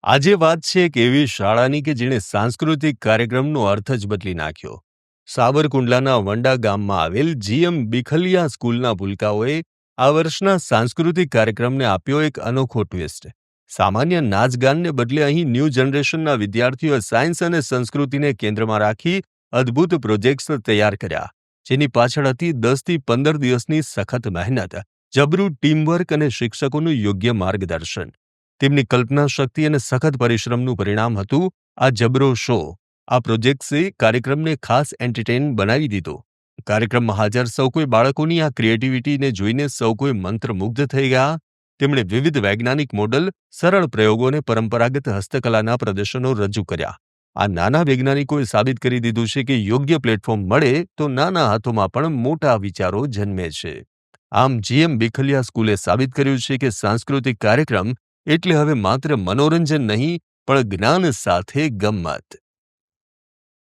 આજે વાત છે એક એવી શાળાની કે જેણે સાંસ્કૃતિક કાર્યક્રમનો અર્થ જ બદલી નાખ્યો. સાવરકુંડલાના વંડા ગામમાં આવેલ જીએમ બિખલિયા સ્કૂલના ભૂલકાઓએ આ વર્ષના સાંસ્કૃતિક કાર્યક્રમને આપ્યો એક અનોખો ટ્વિસ્ટ. સામાન્ય નાચગાનને બદલે અહીં ન્યૂ જનરેશનના વિદ્યાર્થીઓએ સાયન્સ અને સંસ્કૃતિને કેન્દ્રમાં રાખી અદ્ભુત પ્રોજેક્ટ્સ તૈયાર કર્યા, જેની પાછળ હતી 10થી 15 દિવસની સખત મહેનત, જબરું ટીમવર્ક અને શિક્ષકોનું યોગ્ય માર્ગદર્શન. તેમની કલ્પના શક્તિ અને સખત પરિશ્રમનું પરિણામ હતું આ જબરો શો. આ પ્રોજેક્ટ્સે કાર્યક્રમને ખાસ એન્ટરટેઇન બનાવી દીધો. કાર્યક્રમમાં હાજર સૌ કોઈ બાળકોની આ ક્રિએટિવિટીને જોઈને સૌ કોઈ મંત્રમુગ્ધ થઈ ગયા. તેમણે વિવિધ વૈજ્ઞાનિક મોડલ, સરળ પ્રયોગો અને પરંપરાગત હસ્તકલાના પ્રદર્શનો રજૂ કર્યા. આ નાના વૈજ્ઞાનિકોએ સાબિત કરી દીધું છે કે યોગ્ય પ્લેટફોર્મ મળે તો નાના હાથોમાં પણ મોટા વિચારો જન્મે છે. આમ જીએમ બિખલિયા સ્કૂલે સાબિત કર્યું છે કે સાંસ્કૃતિક કાર્યક્રમ એટલે હવે માત્ર મનોરંજન નહીં, પણ જ્ઞાન સાથે ગમ્મત.